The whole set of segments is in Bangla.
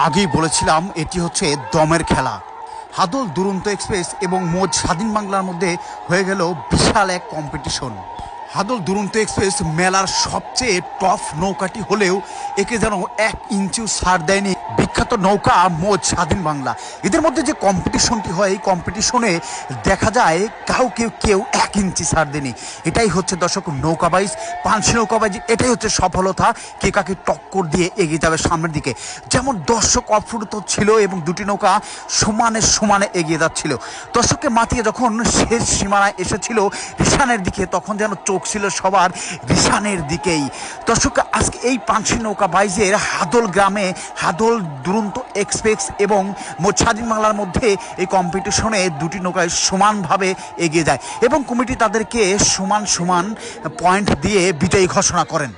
আগেই বলেছিলাম এটি হচ্ছে দমের খেলা। হাদল দুরন্ত এক্সপ্রেস এবং মোজ স্বাধীন বাংলার মধ্যে হয়ে গেল বিশাল এক কম্পিটিশন। হাদল দুরন্ত এক্সপ্রেস মেলার সবচেয়ে টফ নৌকাটি হলেও একে যেন 1 ইঞ্চিও ছাড় দেয়নি বিখ্যাত নৌকা মোজ স্বাধীন বাংলা। এদের মধ্যে যে কম্পিটিশনটি হয় এই কম্পিটিশনে দেখা যায় কেউ 1 ইঞ্চি ছাড় দেয়নি। এটাই হচ্ছে দর্শক নৌকাবাইজ, পানসি নৌকাবাইজ, এটাই হচ্ছে সফলতা। কে কাকে টক্কর দিয়ে এগিয়ে যাবে সামনের দিকে। যেমন দর্শক অপ্রুত ছিল এবং দুটি নৌকা সমানে এগিয়ে যাচ্ছিল। দর্শককে মাতিয়ে যখন শেষ সীমানায় এসেছিল রিসানের দিকে, তখন যেন চোখ ছিল সবার রিসানের দিকেই। দর্শক আজকে এই পানসি নৌকা বাইজের হাদল গ্রামে হাদল দুরন্ত এক্সপ্রেস এবং মোট স্বাধীন বাংলার মধ্যে এই কম্পিটিশনে দুটি নৌকায় সমানভাবে এগিয়ে যায় এবং কমিটি তাদেরকে সমান পয়েন্ট দিয়ে বিজয়ী ঘোষণা করেন।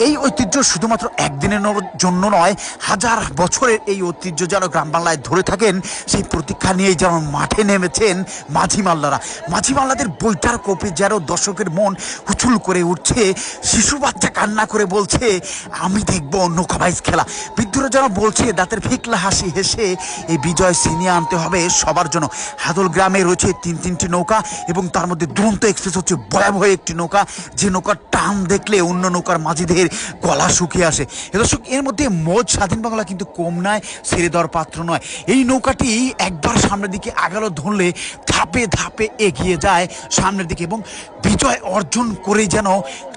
এই ঐতিহ্য শুধুমাত্র একদিনের জন্য নয়, হাজার বছরের এই ঐতিহ্য যেন গ্রাম বাংলায় ধরে থাকেন সেই প্রতীক্ষা নিয়েই যেন মাঠে নেমেছেন মাঝি মাল্লারা। মাঝি মাল্লাদের বইটার কোপে যেন দর্শকের মন হুচুল করে উঠছে। শিশু বাচ্চা কান্না করে বলছে আমি দেখবো নৌকাবাইজ খেলা। বৃদ্ধরা যেন বলছে দাঁতের ফিকলা হাসি হেসে এই বিজয় ছিনিয়ে আনতে হবে সবার জন্য। হাদল গ্রামে রয়েছে 3টি নৌকা এবং তার মধ্যে দুরন্ত এক্সপ্রেস হচ্ছে ভয়াবহ একটি নৌকা, যে নৌকার টান দেখলে অন্য নৌকার মাঝিদের গলা শুকিয়ে আসে। দর্শক এর মধ্যে মোজ স্বাধীন বাংলা কিন্তু কম নয়, ছেড়ে দেওয়ার পাত্র নয়। এই নৌকাটি একবার সামনের দিকে আগালো ধরলে ধাপে এগিয়ে যায় সামনের দিকে এবং বিজয় অর্জন করে যেন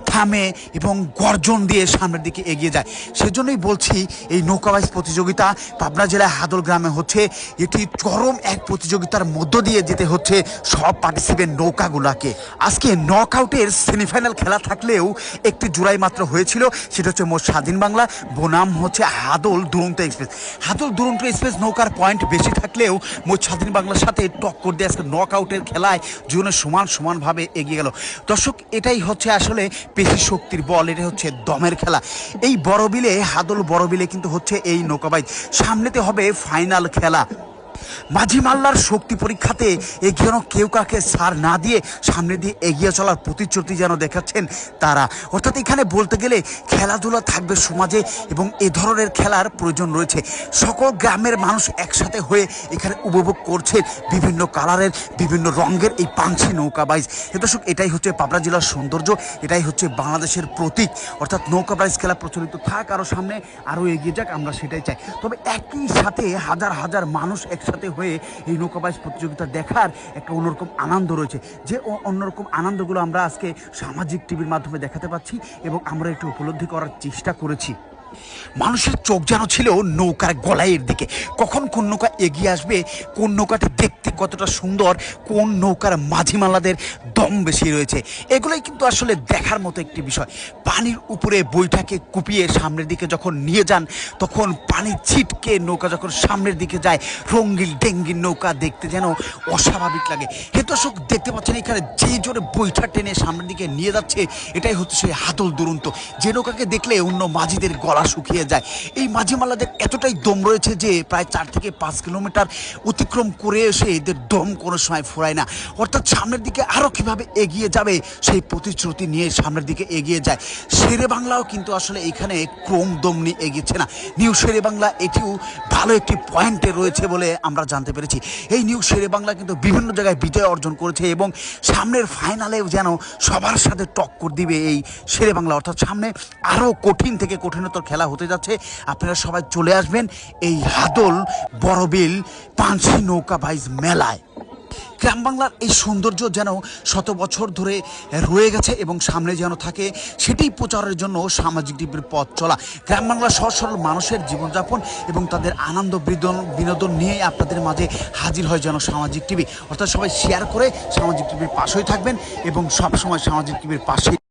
থামে এবং গর্জন দিয়ে সামনের দিকে এগিয়ে যায়। সেজন্যই বলছি এই নৌকাবাইজ প্রতিযোগিতা পাবনা জেলায় হাদল গ্রামে হচ্ছে। এটি চরম এক প্রতিযোগিতার মধ্য দিয়ে যেতে হচ্ছে সব পার্টিসিপেন্ট নৌকাগুলাকে। আজকে নক আউটের সেমিফাইনাল খেলা থাকলেও একটি জোড়াই মাত্র হয়েছিল, সেটা হচ্ছে মোট স্বাধীন বাংলা বনাম হচ্ছে হাদল দুরন্ত এক্সপ্রেস। হাদল দুরন্ত এক্সপ্রেস নৌকার পয়েন্ট বেশি থাকলেও মোট স্বাধীন বাংলার সাথে টক্কর দিয়ে আজকে নক আউটের খেলায় জীবনে সমানভাবে এগিয়ে গেল। দর্শক এটাই হচ্ছে আসলে পেশি শক্তির বল, এটা হচ্ছে দমের খেলা। এই বড়বিলে হাদল বড়বিলে কিন্তু হচ্ছে এই নৌকাবাইজ। সামনেতে হবে ফাইনাল খেলা। মাঝি মাল্লার শক্তি পরীক্ষাতে যেন কেউ কাকে ছাড় না দিয়ে সামনে দিয়ে এগিয়ে চলার প্রতিশ্রুতি যেন দেখাচ্ছেন তারা। অর্থাৎ এখানে বলতে গেলে খেলাধুলা থাকবে সমাজে এবং এ ধরনের খেলার প্রয়োজন রয়েছে। সকল গ্রামের মানুষ একসাথে হয়ে এখানে উপভোগ করছে বিভিন্ন কালারের বিভিন্ন রঙের এই পানসি নৌকাবাইজ। দর্শক এটাই হচ্ছে পাবনা জেলার সৌন্দর্য, এটাই হচ্ছে বাংলাদেশের প্রতীক। অর্থাৎ নৌকাবাইজ খেলা প্রচলিত থাক, আরও সামনে আরও এগিয়ে যাক, আমরা সেটাই চাই। তবে একই সাথে হাজার মানুষ একসাথে হয়ে এই নৌকাবাইজ প্রতিযোগিতা দেখার একটা অন্যরকম আনন্দ রয়েছে, যে অন্যরকম আনন্দগুলো আমরা আজকে সামাজিক টিভির মাধ্যমে দেখাতে পাচ্ছি এবং আমরা একটু উপলব্ধি করার চেষ্টা করেছি। মানুষের চোখ যেন ছিল নৌকার গলাইয়ের দিকে, কখন কোন নৌকা এগিয়ে আসবে, কোন নৌকাটি দেখতে কতটা সুন্দর, কোন নৌকার মাঝি মাল্লাদের দম বেশি রয়েছে, এগুলোই কিন্তু আসলে দেখার মতো একটি বিষয়। পানির উপরে বইটাকে কুপিয়ে সামনের দিকে যখন নিয়ে যান, তখন পানি ছিটকে নৌকা যখন সামনের দিকে যায়, রঙ্গিল ডেঙ্গির নৌকা দেখতে যেন অস্বাভাবিক লাগে। হে দর্শক দেখতে পাচ্ছেন এখানে যে জোরে বইটা টেনে সামনের দিকে নিয়ে যাচ্ছে, এটাই হচ্ছে সেই হাদল দুরন্ত, যে নৌকাকে দেখলে অন্য মাঝিদের গলা শুকিয়ে যায়। এই মাঝি মাল্লাদের এতটাই দম রয়েছে যে প্রায় 4 থেকে 5 কিলোমিটার অতিক্রম করে এসে এদের দম কোনো সময় ফুরায় না। অর্থাৎ সামনের দিকে আরও কিভাবে এগিয়ে যাবে সেই প্রতিশ্রুতি নিয়ে সামনের দিকে এগিয়ে যায়। শেরে বাংলাও কিন্তু আসলে এখানে ক্রম দম নিয়ে এগিয়েছে না। নিউ শেরে বাংলা এটিও ভালো একটি পয়েন্টে রয়েছে বলে আমরা জানতে পেরেছি। এই নিউ শেরে বাংলা কিন্তু বিভিন্ন জায়গায় বিজয় অর্জন করেছে এবং সামনের ফাইনালেও যেন সবার সাথে টক্কর দিবে এই শেরে বাংলা। অর্থাৎ সামনে আরও কঠিন থেকে কঠিনতর খেলা হতে যাচ্ছে। আপনারা সবাই চলে আসবেন এই হাদল বড়বিল পানসি নৌকাবাইজ মেলায়। গ্রাম বাংলার এই সৌন্দর্য যেন শত বছর ধরে রয়ে গেছে এবং সামনে যেন থাকে, সেটি প্রচারের জন্য সামাজিক টিভির পথ চলা। গ্রাম বাংলার সহজ সরল মানুষের জীবনযাপন এবং তাদের আনন্দ বিনোদন নিয়েই আপনাদের মাঝে হাজির হয় যেন সামাজিক টিভি। অর্থাৎ সবাই শেয়ার করে সামাজিক টিভির পাশেই থাকবেন এবং সবসময় সামাজিক টিভির পাশে